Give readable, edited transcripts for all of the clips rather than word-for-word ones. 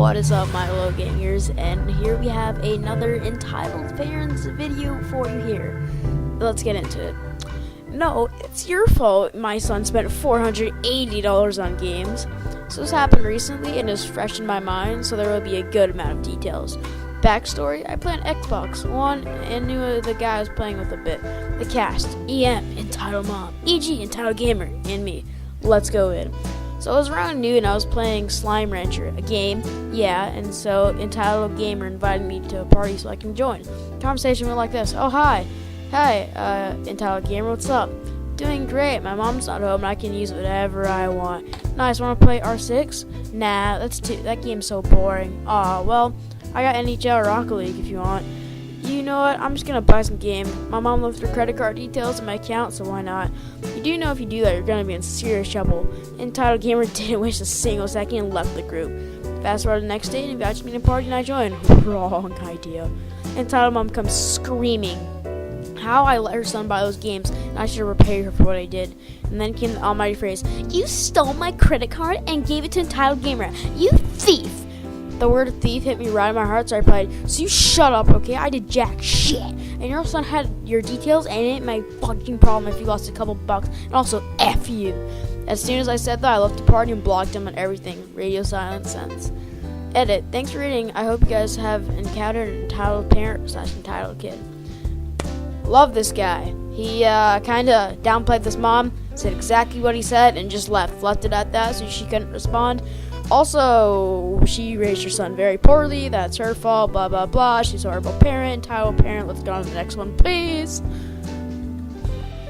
What is up, my little gangers? And here we have another entitled parents video for you here. Let's get into it. No, it's your fault my son spent $480 on games. So this happened recently and is fresh in my mind, so there will be a good amount of details. Backstory: I play on Xbox One and knew the guy I was playing with a bit. The cast: EM, Entitled Mom, EG, Entitled Gamer, and me. Let's go in. So it was around noon and I was playing Slime Rancher, a game, and so Entitled Gamer invited me to a party so I can join. The conversation went like this: oh, hi, Entitled Gamer, what's up? Doing great, my mom's not home and I can use whatever I want. Nice, wanna play R6? Nah, that game's so boring. Aw, well, I got NHL or Rocket League if you want. You know what, I'm just gonna buy some game. My mom left her credit card details in my account, so why not? You do know if you do that, you're gonna be in serious trouble. Entitled Gamer didn't waste a single second and left the group. Fast forward to the next day and invited me to a party and I joined. Wrong idea. Entitled Mom comes screaming how I let her son buy those games and I should have repaid her for what I did. And then came the almighty phrase: you stole my credit card and gave it to Entitled Gamer, you thief! The word thief hit me right in my heart, so I replied, so you shut up, okay? I did jack shit. And your son had your details, and it ain't my fucking problem if you lost a couple bucks, and also F you. As soon as I said that, I left the party and blocked him on everything. Radio silence sense. Edit. Thanks for reading. I hope you guys have encountered an entitled parent / entitled kid. Love this guy. He kinda downplayed this mom, said exactly what he said, and just left it at that so she couldn't respond. Also, she raised her son very poorly. That's her fault, blah, blah, blah. She's a horrible parent, entitled parent. Let's go on to the next one, please.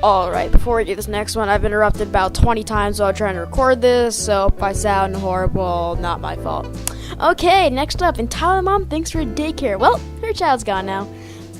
Alright, before we do this next one, I've been interrupted about 20 times while trying to record this, so if I sound horrible, not my fault. Okay, next up, Entitled Mom thanks for Daycare. Well, her child's gone now.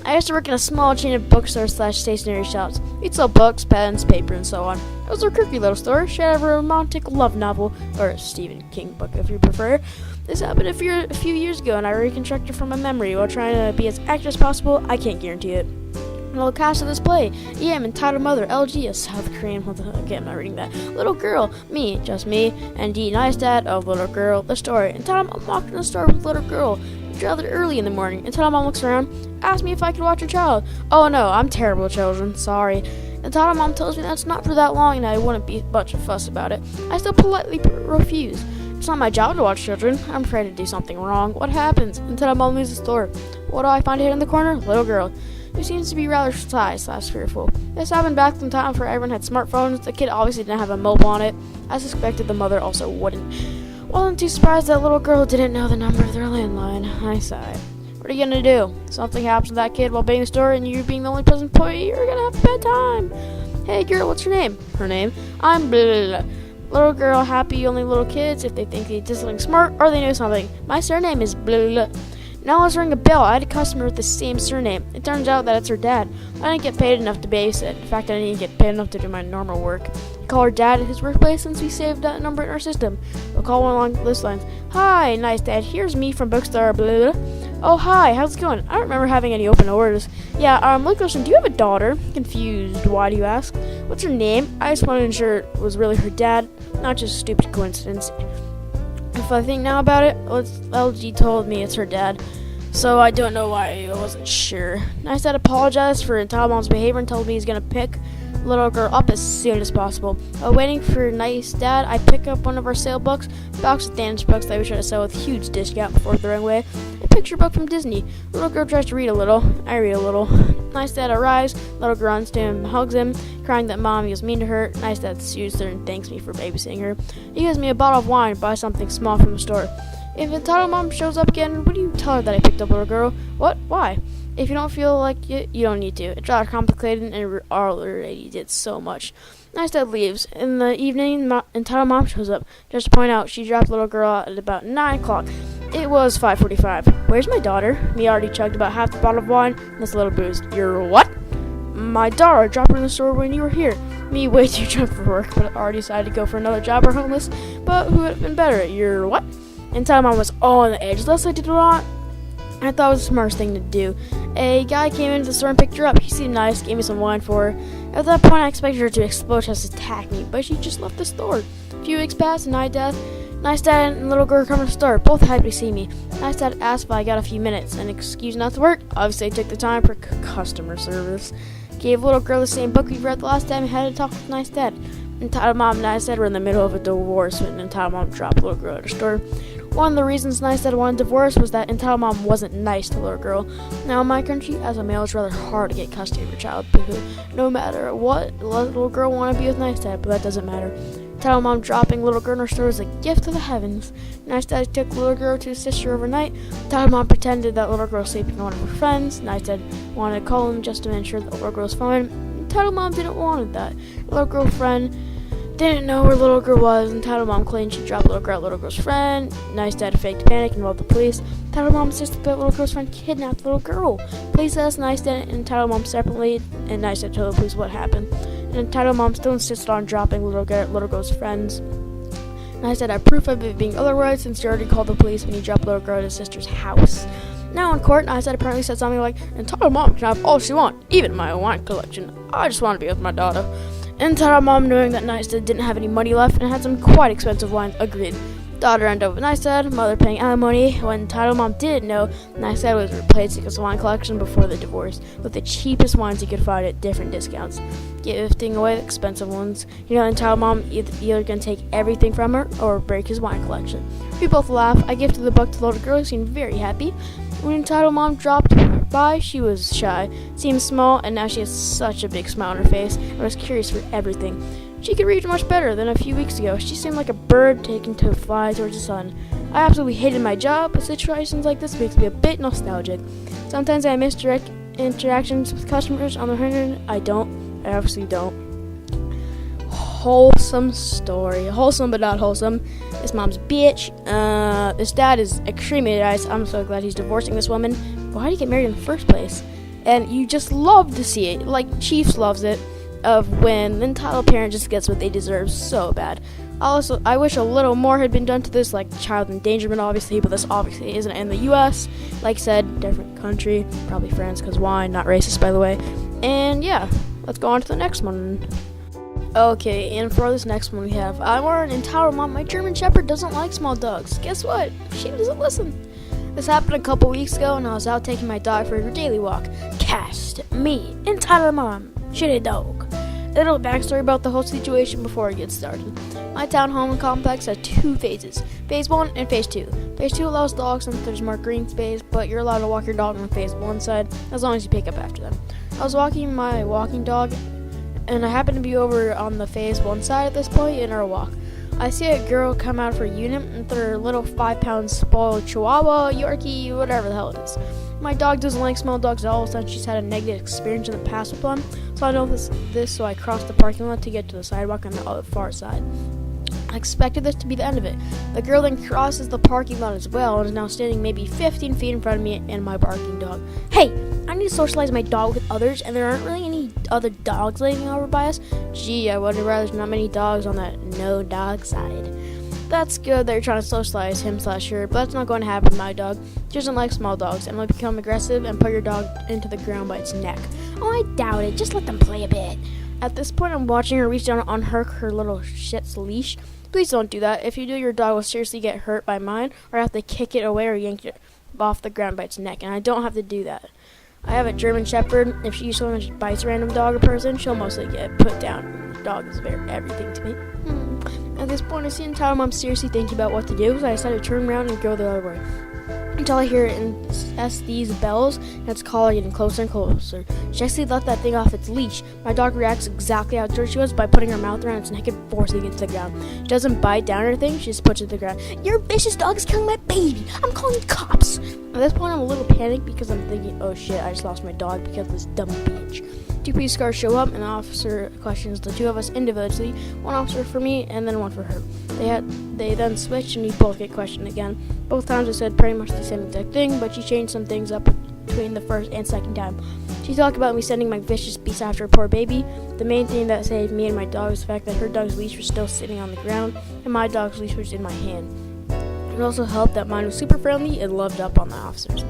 I used to work in a small chain of bookstores / stationery shops. We'd sell books, pens, paper, and so on. It was a quirky little store. She had a romantic love novel, or a Stephen King book if you prefer. This happened a few years ago, and I reconstructed from my memory while trying to be as accurate as possible. I can't guarantee it. And the cast of this play: EM, Entitled Mother, LG, a South Korean, okay, I'm not reading that. Little girl, me, just me, and D, nice dad of little girl. The story: Entitled Mom walked in the store with little girl. Rather early in the morning. Entitled Mom looks around, asks me if I could watch her child. Oh no, I'm terrible with children, sorry. Entitled Mom tells me that's not for that long and I wouldn't be a bunch of fuss about it. I still politely refuse. It's not my job to watch children. I'm afraid to do something wrong. What happens? Entitled Mom leaves the store. What do I find hidden in the corner? Little girl, who seems to be rather shy / fearful. This happened back in time before everyone had smartphones. The kid obviously didn't have a mobile on it. I suspected the mother also wouldn't. Wasn't too surprised that little girl didn't know the number of their landline. I sighed. What are you gonna do? Something happens to that kid while being in the store and you being the only present employee, you're gonna have a bad time. Hey girl, what's your name? Her name? I'm blah, blah, blah. Little girl, happy only little kids if they think they did something smart or they know something. My surname is blah, blah, blah. Now let's ring a bell. I had a customer with the same surname. It turns out that it's her dad. I didn't get paid enough to babysit. In fact, I didn't even get paid enough to do my normal work. I call her dad at his workplace since we saved that number in our system. We'll call one along this lines. Hi, nice dad. Here's me from bookstore blah, blah. Oh, hi. How's it going? I don't remember having any open orders. Yeah, look, question. Do you have a daughter? Confused. Why do you ask? What's her name? I just wanted to ensure it was really her dad, not just a stupid coincidence. If I think now about it, LG told me it's her dad, so I don't know why I wasn't sure. Nice dad apologized for Entitled Mom's behavior and told me he's gonna pick little girl up as soon as possible. While waiting for nice dad, I pick up one of our sale books, a box of damaged books that we try to sell with huge discount before throwing away. A picture book from Disney. Little girl tries to read a little. I read a little. Nice dad arrives. Little girl runs to him and hugs him, crying that mom was mean to her. Nice dad soothes her and thanks me for babysitting her. He gives me a bottle of wine and buys something small from the store. If Entitled Mom shows up again, what do you tell her that I picked up, little girl? What? Why? If you don't feel like it, you don't need to. It's rather complicated and already did so much. Nice dad leaves. In the evening, Entitled Mom shows up. Just to point out, she dropped little girl out at about 9 o'clock. It was 5:45. Where's my daughter? Me already chugged about half the bottle of wine. And this little booze. You're what? My daughter. I dropped her in the store when you were here. Me way too drunk for work, but I already decided to go for another job or homeless. But who would have been better? You're what? Entitled Mom was all on the edge. Thus I did a lot. I thought it was the smartest thing to do. A guy came into the store and picked her up. He seemed nice, gave me some wine for her. At that point, I expected her to explode, just attack me, but she just left the store. A few weeks passed, and Nice dad and little girl come to the store, both happy to see me. Nice dad asked if I got a few minutes, and excuse not to work. Obviously I took the time for customer service. Gave little girl the same book we read the last time and had to talk with nice dad. Entitled mom and nice dad were in the middle of a divorce when entitled mom dropped little girl at the store. One of the reasons nice dad wanted a divorce was that entitled mom wasn't nice to little girl. Now in my country, as a male, it's rather hard to get custody of your child because no matter what, little girl want to be with nice dad, but that doesn't matter. Entitled mom dropping little girl in her store was a gift to the heavens. Nice dad took little girl to his sister overnight. Entitled mom pretended that little girl was sleeping with one of her friends. Nice dad wanted to call him just to ensure that the little girl was fine. Entitled mom didn't want that. Little girl friend didn't know where little girl was. Entitled mom claimed she dropped little girl at little girl's friend. Nice dad faked panic and called the police. Entitled mom insisted that little girl's friend kidnapped the little girl. Police asked nice dad and entitled mom separately, and nice dad told the police what happened. And entitled mom still insisted on dropping little girl's friends. Nice dad had proof of it being otherwise since he already called the police when he dropped little girl at his sister's house. Now in court, nice dad apparently said something like, "Entitled mom can have all she wants, even my wine collection. I just want to be with my daughter." Entitled mom, knowing that nice dad didn't have any money left and had some quite expensive wine, agreed. Daughter ended up with nice dad, mother paying alimony. When entitled mom didn't know, nice dad was replacing his wine collection before the divorce with the cheapest wines he could find at different discounts, gifting away the expensive ones. Entitled mom either gonna take everything from her or break his wine collection. We both laugh. I gifted the book to the little girl, who seemed very happy. When entitled mom dropped by, she was shy, seemed small, and now she has such a big smile on her face and was curious for everything. She could read much better than a few weeks ago. She seemed like a bird taking to fly towards the sun. I absolutely hated my job, but situations like this makes me a bit nostalgic. Sometimes I miss direct interactions with customers. On the other hand, I obviously don't. Wholesome story. Wholesome but not wholesome. This mom's bitch. This dad is extremely nice. I'm so glad he's divorcing this woman. Why did he get married in the first place? And you just love to see it. Like Chiefs loves it. Of when the entitled parent just gets what they deserve so bad. Also, I wish a little more had been done to this, like child endangerment, obviously, but this obviously isn't in the U.S. Like I said, different country, probably France, because why? Not racist, by the way. And yeah, let's go on to the next one. Okay, and for this next one we have, I want an entitled mom. My German Shepherd doesn't like small dogs. Guess what? She doesn't listen. This happened a couple weeks ago, and I was out taking my dog for her daily walk. Cast me, entitled mom, shitty dog. A little backstory about the whole situation before it gets started. My townhome complex has two phases, phase 1 and phase 2. Phase 2 allows dogs since there's more green space, but you're allowed to walk your dog on phase 1 side as long as you pick up after them. I was walking my walking dog, and I happened to be over on the phase 1 side at this point in our walk. I see a girl come out for a unit with her little 5-pound spoiled Chihuahua, Yorkie, whatever the hell it is. My dog doesn't like small dogs at all since she's had a negative experience in the past with one, so I know this, so I crossed the parking lot to get to the sidewalk on the other far side. I expected this to be the end of it. The girl then crosses the parking lot as well and is now standing maybe 15 feet in front of me and my barking dog. Hey, I need to socialize my dog with others, and there aren't really any other dogs living over by us. Gee, I wonder why there's not many dogs on that no dog side. That's good that you're trying to socialize him/her, but that's not going to happen with my dog. She doesn't like small dogs and will become aggressive and put your dog into the ground by its neck. Oh, I doubt it. Just let them play a bit. At this point, I'm watching her reach down on her little shit's leash. Please don't do that. If you do, your dog will seriously get hurt by mine, or have to kick it away or yank it off the ground by its neck, and I don't have to do that. I have a German Shepherd. If she so much bites a random dog or person, she'll mostly get put down. The dog is everything to me. At this point, I see entitled mom seriously thinking about what to do, so I decided to turn around and go the other way. Until I hear it incest these bells, and its collar getting closer and closer. She actually let that thing off its leash. My dog reacts exactly how dirty she was by putting her mouth around its neck and forcing it to the ground. She doesn't bite down or anything, she just puts it to the ground. Your vicious dog is killing my baby! I'm calling the cops! At this point, I'm a little panicked because I'm thinking, oh shit, I just lost my dog because of this dumb bitch. Two police cars show up, and the officer questions the two of us individually, one officer for me and then one for her. They then switch, and we both get questioned again. Both times I said pretty much the same exact thing, but she changed some things up between the first and second time. She talked about me sending my vicious beast after a poor baby. The main thing that saved me and my dog was the fact that her dog's leash was still sitting on the ground, and my dog's leash was in my hand. It also helped that mine was super friendly and loved up on the officers.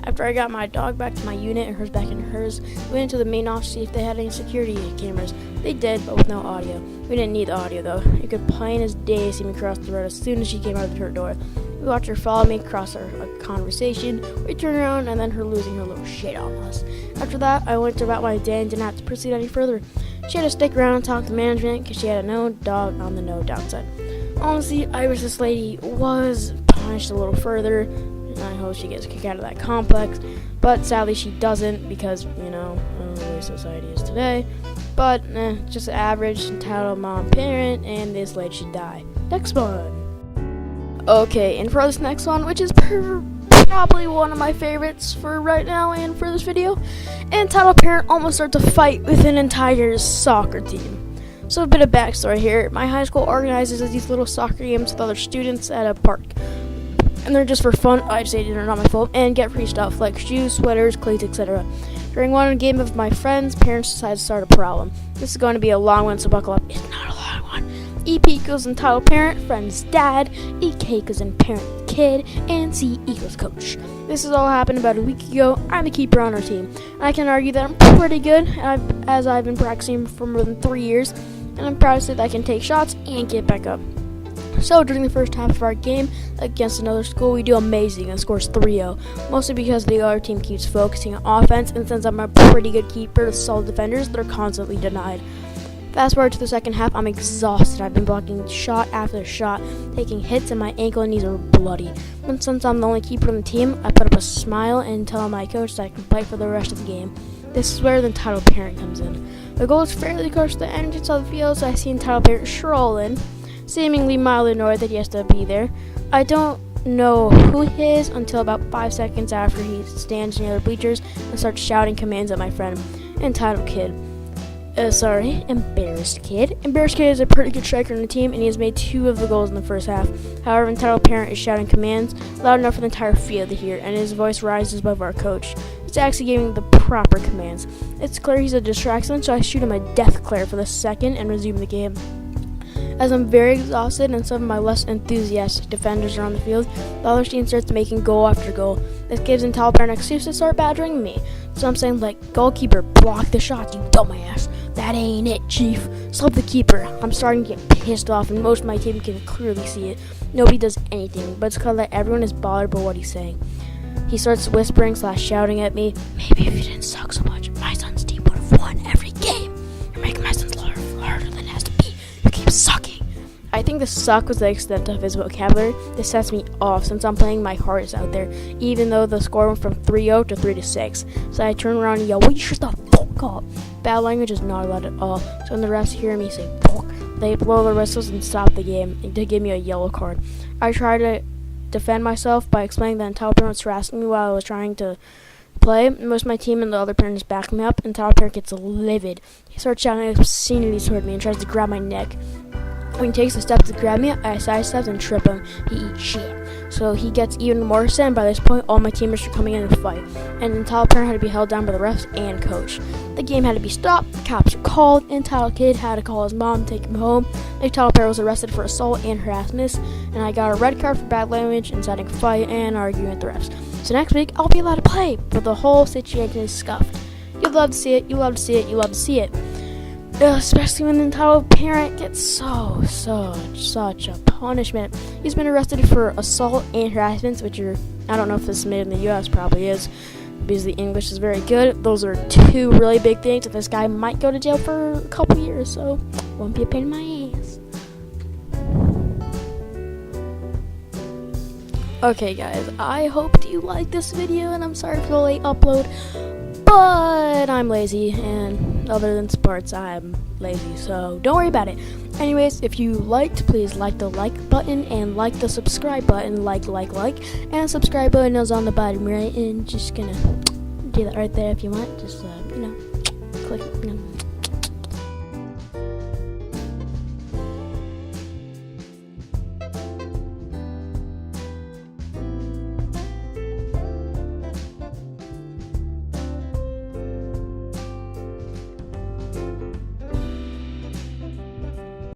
After I got my dog back to my unit and hers back in hers, we went into the main office to see if they had any security cameras. They did, but with no audio. We didn't need the audio though. You could plain as day see me cross the road as soon as she came out of her door. We watched her follow me across our conversation. We turned around and then her losing her little shit on us. After that, I went about my day and didn't have to proceed any further. She had to stick around and talk to management because she had a no dog on the no downside. Honestly, I wish this lady was punished a little further. I hope she gets kicked out of that complex, but sadly she doesn't because, you know, the way society is today. But, just an average entitled mom parent, and this lady should die. Next one. Okay, and for this next one, which is probably one of my favorites for right now and for this video, an entitled parent almost starts a fight with an entire soccer team. So a bit of backstory here. My high school organizes these little soccer games with other students at a park. And they're just for fun. I just ate dinner, not my fault, and get free stuff like shoes, sweaters, cleats, etc. During one game of my friends, parents decided to start a problem. This is going to be a long one, so buckle up. It's not a long one. EP equals entitled parent, friend's dad, EK equals in parent kid, and C equals coach. This has all happened about a week ago. I'm the keeper on our team, and I can argue that I'm pretty good, as I've been practicing for more than 3 years, and I'm proud to say that I can take shots and get back up. So during the first half of our game against another school, we do amazing and scores 3-0, mostly because the other team keeps focusing on offense, and since I'm a pretty good keeper with solid defenders, they're constantly denied. Fast forward to the second half, I'm exhausted. I've been blocking shot after shot, taking hits, and my ankle and knees are bloody. And since I'm the only keeper on the team, I put up a smile and tell my coach that I can play for the rest of the game. This is where the entitled parent comes in. The goal is fairly close to the entrance of the field, so I see entitled parent stroll in, seemingly mildly annoyed that he has to be there. I don't know who he is until about 5 seconds after he stands near the bleachers and starts shouting commands at my friend, entitled kid. Embarrassed kid. Embarrassed kid is a pretty good striker on the team, and he has made 2 of the goals in the first half. However, entitled parent is shouting commands loud enough for the entire field to hear, and his voice rises above our coach. He's actually giving the proper commands. It's clear he's a distraction, so I shoot him a death glare for the second and resume the game. As I'm very exhausted and some of my less enthusiastic defenders are on the field, the other team starts making goal after goal. This gives entitled parent an excuse to start badgering me. So I'm saying, like, goalkeeper, block the shot, you dumbass. That ain't it, chief. Sub the keeper. I'm starting to get pissed off, and most of my team can clearly see it. Nobody does anything, but it's because that everyone is bothered by what he's saying. He starts whispering / shouting at me, maybe if you didn't suck so much, my son's team would have won every game. You're making my son's harder than it has to be. You keep sucking. I think the suck was the extent of his vocabulary. This sets me off since I'm playing my hardest out there, even though the score went from 3-0 to 3-6. So I turn around and yell, will you shut the fuck up? Bad language is not allowed at all. So when the refs hear me say fuck, they blow their whistles and stop the game to give me a yellow card. I try to defend myself by explaining that entitled parent was harassing me while I was trying to play. Most of my team and the other parents back me up. Entitled parent gets livid. He starts shouting obscenities toward me and tries to grab my neck. When he takes a step to grab me, I sidestep and trip him. He eats shit. So he gets even more upset, and by this point, all my teammates are coming in to fight. And the entitled parent had to be held down by the refs and coach. The game had to be stopped, the cops were called, the entitled kid had to call his mom to take him home. The entitled parent was arrested for assault and harassment, and I got a red card for bad language, inciting a fight, and arguing with the refs. So next week, I'll be allowed to play, but the whole situation is scuffed. You'd love to see it, you love to see it, you love to see it. Especially when the entitled parent gets such a punishment. He's been arrested for assault and harassment, which are, I don't know if this is made in the US, probably is, because the English is very good. Those are 2 really big things, and this guy might go to jail for a couple years, so won't be a pain in my ass. Okay guys, I hope you liked this video, and I'm sorry for the late upload, but I'm lazy, and other than sports, I'm lazy, so don't worry about it. Anyways, if you liked, please like the like button, and like the subscribe button, like, and subscribe button is on the bottom right, and just gonna do that right there if you want, just, click,